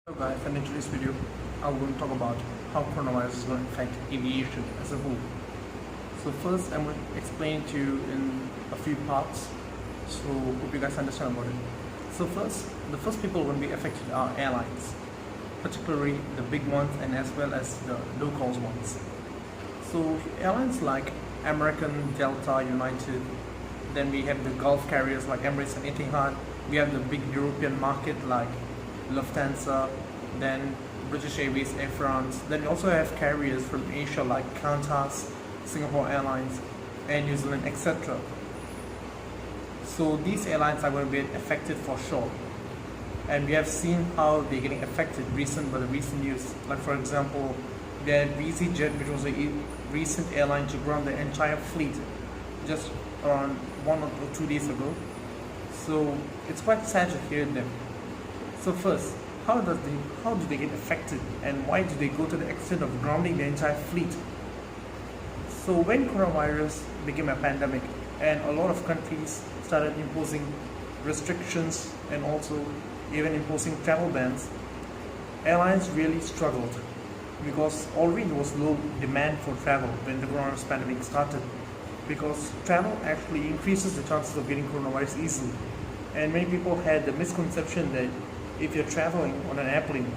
Hello guys, and in today's video, I'm going to talk about how coronavirus is going to affect aviation as a whole. So first, I'm going to explain to you in a few parts, so hope you guys understand about it. So first, the first people going to be affected are airlines, particularly the big ones and as well as the low-cost ones. So airlines like American, Delta, United, then we have the Gulf carriers like Emirates and Etihad, we have the big European market like Lufthansa, then British Airways, Air France. Then we also have carriers from Asia like Qantas, Singapore Airlines, Air New Zealand, etc. So these airlines are going to be affected for sure. And we have seen how they're getting affected by the recent news. Like for example, we had EasyJet, which was a recent airline to ground the entire fleet just around 1 or 2 days ago. So it's quite sad to hear them. So first, how do they get affected, and why do they go to the extent of grounding the entire fleet? So when coronavirus became a pandemic and a lot of countries started imposing restrictions and also even imposing travel bans, airlines really struggled because already there was low demand for travel when the coronavirus pandemic started, because travel actually increases the chances of getting coronavirus easily. And many people had the misconception that if you're traveling on an airplane,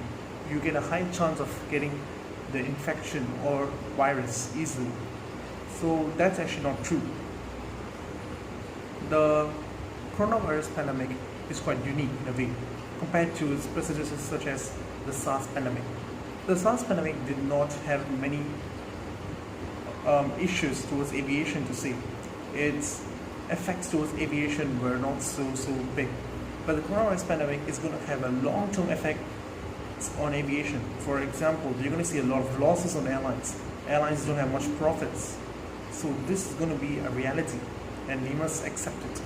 you get a high chance of getting the infection or virus easily. So that's actually not true. The coronavirus pandemic is quite unique in a way compared to its predecessors such as the SARS pandemic. The SARS pandemic did not have many issues towards aviation to say. Its effects towards aviation were not so big. But the coronavirus pandemic is going to have a long-term effect on aviation. For example, you're going to see a lot of losses on airlines. Airlines don't have much profits. So this is going to be a reality and we must accept it.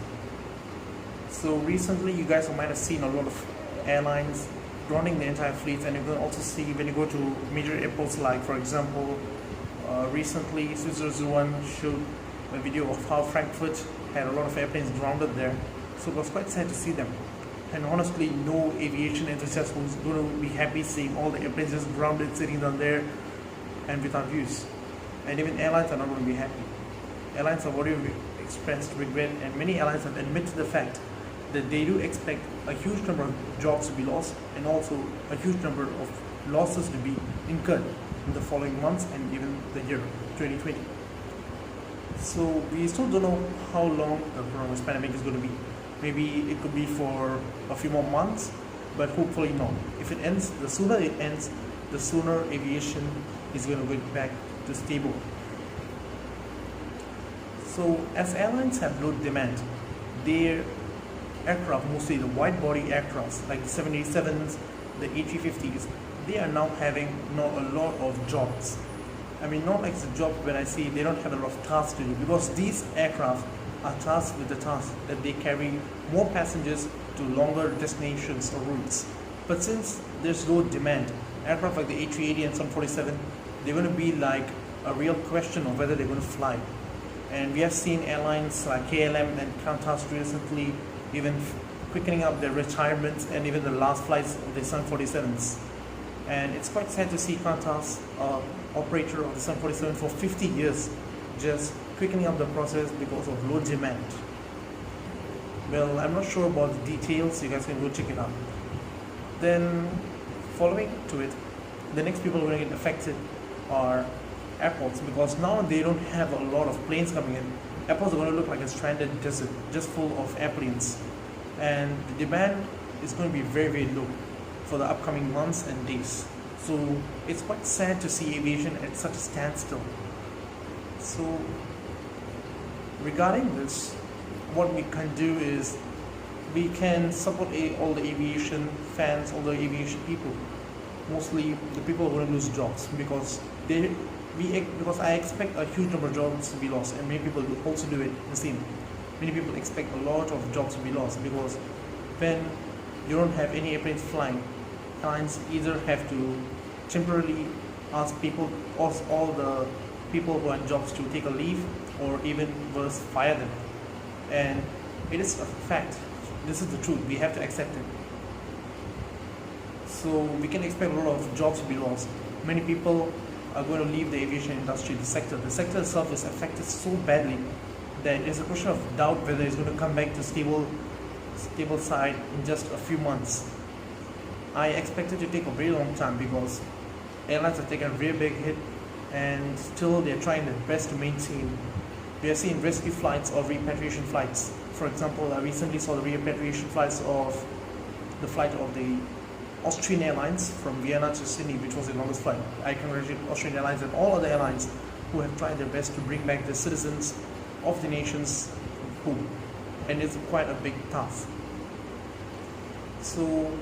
So recently you guys might have seen a lot of airlines grounding the entire fleets, and you can also see when you go to major airports like, for example, recently Switzerland showed a video of how Frankfurt had a lot of airplanes grounded there. So it was quite sad to see them. And honestly, no aviation enthusiast was going to be happy seeing all the airplanes just grounded, sitting down there and without use. And even airlines are not going to be happy. Airlines have already expressed regret, and many airlines have admitted the fact that they do expect a huge number of jobs to be lost and also a huge number of losses to be incurred in the following months and even the year 2020. So we still don't know how long the coronavirus pandemic is going to be. Maybe it could be for a few more months, but hopefully not. If it ends, the sooner it ends, the sooner aviation is going to get back to stable. So as airlines have low demand, their aircraft, mostly the wide-body aircrafts like the 787s, the A350s, they are now having not a lot of jobs. I mean, not like the job when I say they don't have a lot of tasks to do, because these aircraft are tasked with the task that they carry more passengers to longer destinations or routes. But since there's low demand, aircraft like the A380 and 747, they're going to be like a real question of whether they're going to fly. And we have seen airlines like KLM and Qantas recently even quickening up their retirements and even the last flights of the 747s. And it's quite sad to see Qantas, operator of the 747 for 50 years, just quickening up the process because of low demand. Well, I'm not sure about the details, you guys can go check it out. Then, following to it, the next people who are going to get affected are airports, because now they don't have a lot of planes coming in. Airports are going to look like a stranded desert, just full of airplanes. And the demand is going to be very low for the upcoming months and days. So it's quite sad to see aviation at such a standstill. So regarding this, what we can do is we can support all the aviation fans, all the aviation people, mostly the people who are going to lose jobs, because I expect a huge number of jobs to be lost, and many people will also do it the same. Many people expect a lot of jobs to be lost, because when you don't have any airplanes flying, airlines either have to temporarily ask all the people who are in jobs to take a leave, or even worse, fire them. And it is a fact. This is the truth. We have to accept it. So we can expect a lot of jobs to be lost. Many people are going to leave the aviation industry, the sector. The sector itself is affected so badly that it's a question of doubt whether it's going to come back to stable side in just a few months. I expect it to take a very long time because airlines have taken a very big hit and still they're trying their best to maintain. We are seeing rescue flights or repatriation flights. For example, I recently saw the repatriation flights of the flight of the Austrian Airlines from Vienna to Sydney, which was the longest flight. I congratulate Austrian Airlines and all other airlines who have tried their best to bring back the citizens of the nations who, and it's quite a big task. So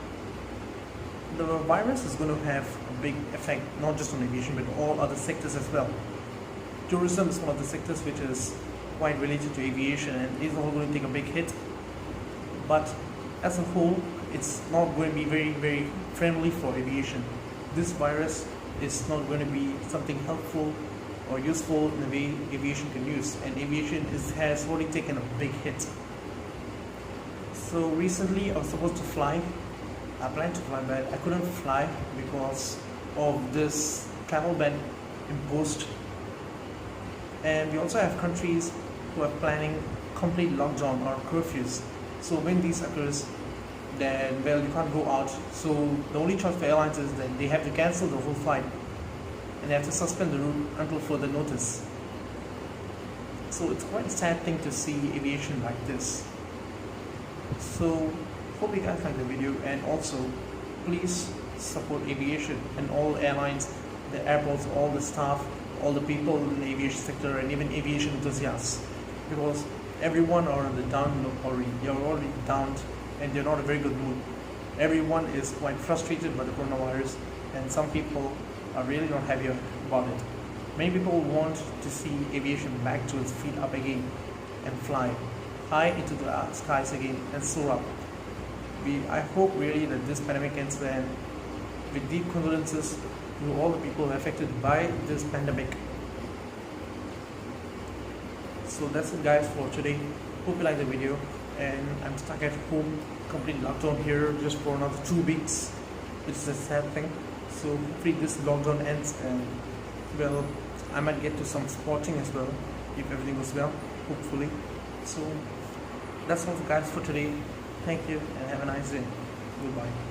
the virus is going to have a big effect not just on aviation but all other sectors as well. Tourism is one of the sectors which is quite related to aviation and is all going to take a big hit, but as a whole it's not going to be very friendly for aviation. This virus is not going to be something helpful or useful in the way aviation can use, and aviation has already taken a big hit. So recently I was supposed to fly. I planned to fly, but I couldn't fly because of this travel ban imposed. And we also have countries who are planning complete lockdown or curfews. So when these occurs, then well, you can't go out. So the only choice for airlines is that they have to cancel the whole flight and they have to suspend the route until further notice. So it's quite a sad thing to see aviation like this. So hope you guys like the video, and also please support aviation and all airlines, the airports, all the staff, all the people in the aviation sector, and even aviation enthusiasts, because everyone are on the down already. You're already down and you're not in a very good mood. Everyone is quite frustrated by the coronavirus, and some people are really not happy about it. Many people want to see aviation back to its feet up again and fly high into the skies again and soar up. I hope really that this pandemic ends then, with deep condolences to all the people affected by this pandemic. So that's it guys for today. Hope you like the video, and I'm stuck at home, complete lockdown here just for another 2 weeks, which is a sad thing. So hopefully this lockdown ends and well, I might get to some sporting as well if everything goes well, hopefully. So that's all guys for today. Thank you and have a nice day. Goodbye.